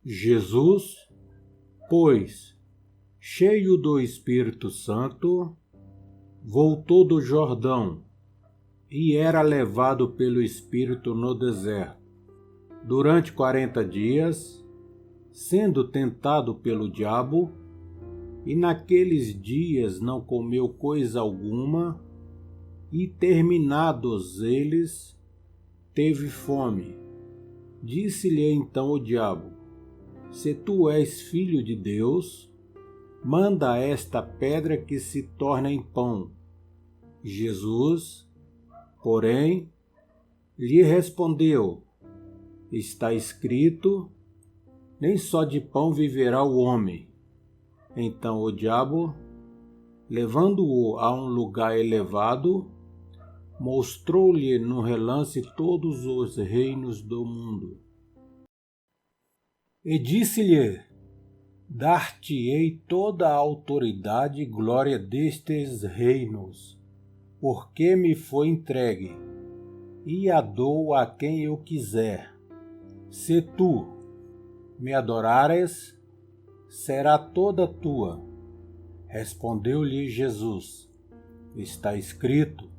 Jesus, pois, cheio do Espírito Santo, voltou do Jordão e era levado pelo Espírito no deserto, durante 40 dias, sendo tentado pelo diabo, e naqueles dias não comeu coisa alguma, e terminados eles, teve fome. Disse-lhe então o diabo: Se tu és filho de Deus, manda esta pedra que se torne em pão. Jesus, porém, lhe respondeu: Está escrito, nem só de pão viverá o homem. Então o diabo, levando-o a um lugar elevado, mostrou-lhe no relance todos os reinos do mundo. E disse-lhe: Dar-te-ei toda a autoridade e glória destes reinos, porque me foi entregue, e a dou a quem eu quiser. Se tu me adorares, será toda tua. Respondeu-lhe Jesus: Está escrito,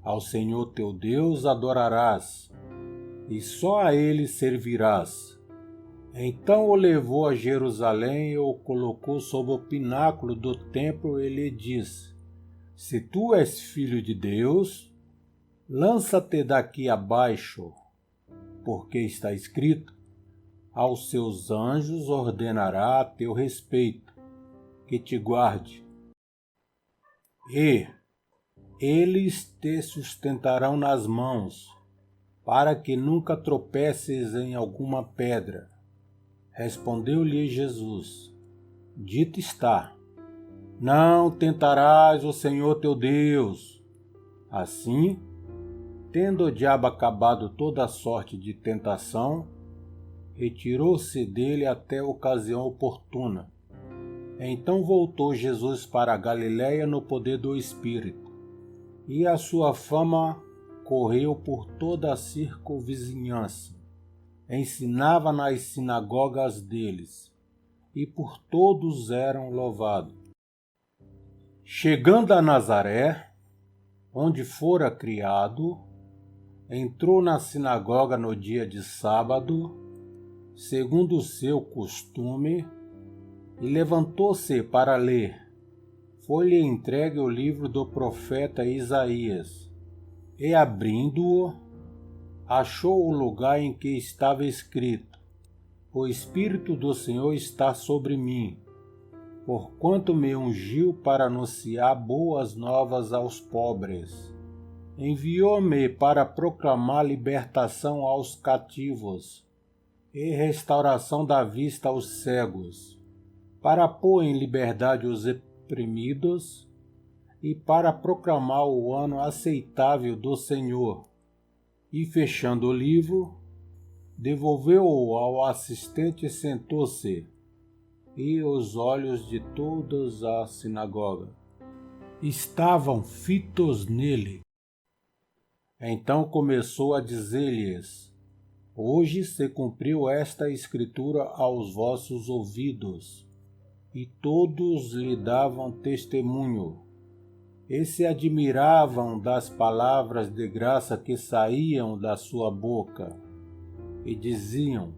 ao Senhor teu Deus adorarás, e só a ele servirás. Então o levou a Jerusalém e o colocou sob o pináculo do templo e lhe disse: Se tu és filho de Deus, lança-te daqui abaixo, porque está escrito, aos seus anjos ordenará a teu respeito, que te guarde. E eles te sustentarão nas mãos, para que nunca tropeces em alguma pedra. Respondeu-lhe Jesus: Dito está, não tentarás o Senhor teu Deus. Assim, tendo o diabo acabado toda a sorte de tentação, retirou-se dele até a ocasião oportuna. Então voltou Jesus para a Galiléia no poder do Espírito, e a sua fama correu por toda a circunvizinhança. Ensinava nas sinagogas deles, e por todos eram louvados. Chegando a Nazaré, onde fora criado, entrou na sinagoga no dia de sábado, segundo o seu costume, e levantou-se para ler. Foi-lhe entregue o livro do profeta Isaías, e abrindo-o, achou o lugar em que estava escrito: O Espírito do Senhor está sobre mim, porquanto me ungiu para anunciar boas novas aos pobres. Enviou-me para proclamar libertação aos cativos e restauração da vista aos cegos, para pôr em liberdade os oprimidos e para proclamar o ano aceitável do Senhor. E, fechando o livro, devolveu-o ao assistente e sentou-se, e os olhos de todos a sinagoga estavam fitos nele. Então começou a dizer-lhes: Hoje se cumpriu esta escritura aos vossos ouvidos. E todos lhe davam testemunho, e se admiravam das palavras de graça que saíam da sua boca, e diziam: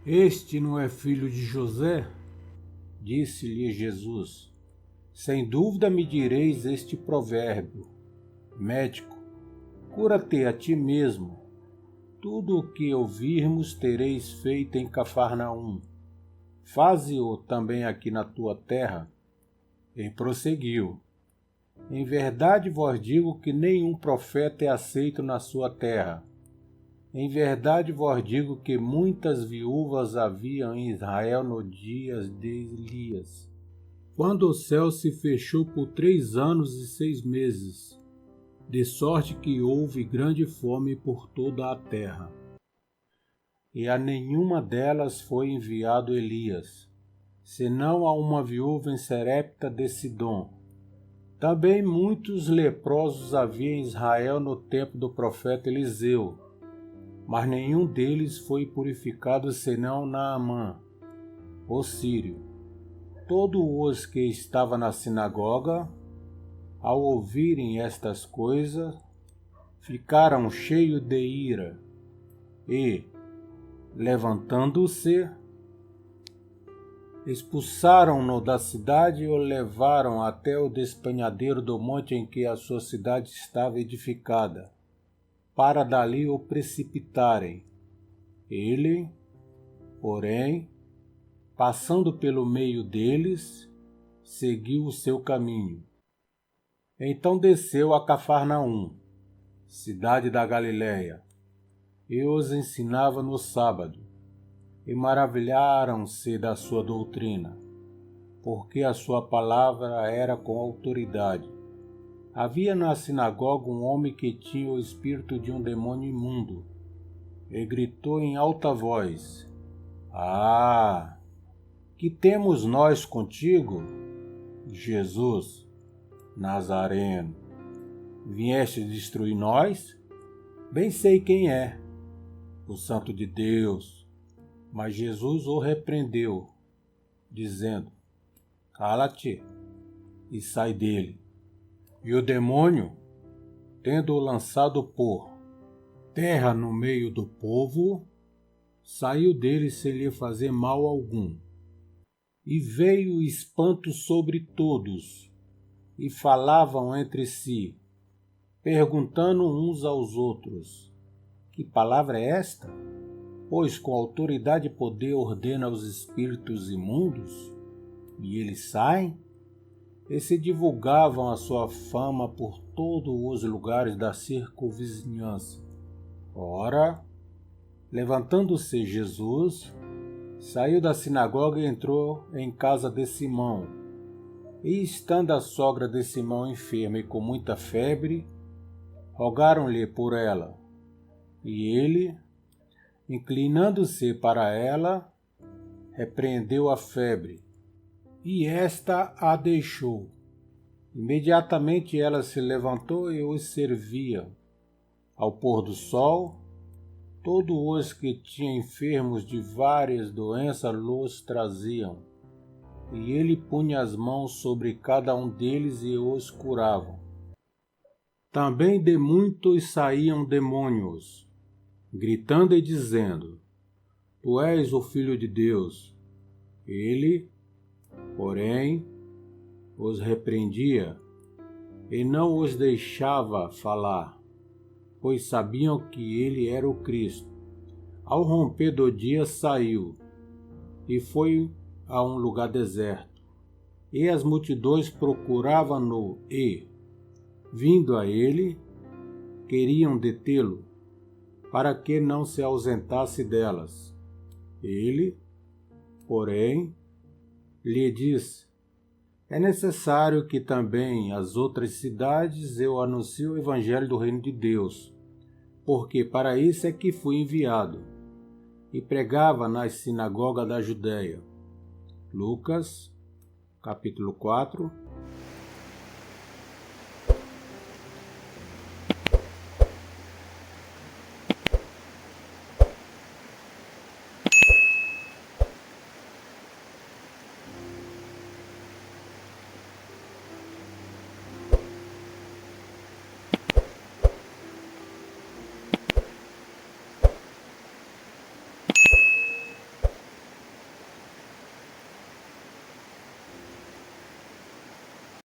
Este não é filho de José? Disse-lhe Jesus: Sem dúvida me direis este provérbio: Médico, cura-te a ti mesmo. Tudo o que ouvirmos tereis feito em Cafarnaum, faze-o também aqui na tua terra. E prosseguiu: Em verdade vos digo que nenhum profeta é aceito na sua terra. Em verdade vos digo que muitas viúvas haviam em Israel nos dias de Elias, quando o céu se fechou por 3 anos e 6 meses, de sorte que houve grande fome por toda a terra. E a nenhuma delas foi enviado Elias, senão a uma viúva em Serepta de Sidom. Também muitos leprosos havia em Israel no tempo do profeta Eliseu. mas nenhum deles foi purificado senão Naamã, o sírio. Todos os que estavam na sinagoga, ao ouvirem estas coisas, ficaram cheios de ira e, levantando-se, expulsaram-no da cidade e o levaram até o despenhadeiro do monte em que a sua cidade estava edificada, para dali o precipitarem. Ele, porém, passando pelo meio deles, seguiu o seu caminho. Então desceu a Cafarnaum, cidade da Galiléia, e os ensinava no sábado, e maravilharam-se da sua doutrina, porque a sua palavra era com autoridade. Havia na sinagoga um homem que tinha o espírito de um demônio imundo, e gritou em alta voz: "Ah! Que temos nós contigo, Jesus, Nazareno? Vieste destruir nós? Bem sei quem é, o Santo de Deus." Mas Jesus o repreendeu, dizendo: "Cala-te e sai dele." E o demônio, tendo-o lançado por terra no meio do povo, saiu dele sem lhe fazer mal algum. E veio espanto sobre todos, e falavam entre si, perguntando uns aos outros: "Que palavra é esta? Pois com autoridade e poder ordena aos espíritos imundos, e eles saem?" E se divulgavam a sua fama por todos os lugares da circunvizinhança. Ora, levantando-se Jesus, saiu da sinagoga e entrou em casa de Simão. E estando a sogra de Simão enferma e com muita febre, rogaram-lhe por ela. E ele, inclinando-se para ela, repreendeu a febre, e esta a deixou. Imediatamente ela se levantou e os servia. Ao pôr do sol, todos os que tinham enfermos de várias doenças los traziam, e ele punha as mãos sobre cada um deles e os curava. Também de muitos saíam demônios, gritando e dizendo: "Tu és o Filho de Deus." Ele, porém, os repreendia e não os deixava falar, pois sabiam que ele era o Cristo. Ao romper do dia saiu e foi a um lugar deserto, e as multidões procuravam-no e, vindo a ele, queriam detê-lo, para que não se ausentasse delas. Ele, porém, lhe disse: "É necessário que também às outras cidades eu anuncie o evangelho do reino de Deus, porque para isso é que fui enviado." E pregava nas sinagogas da Judéia. Lucas, capítulo 4,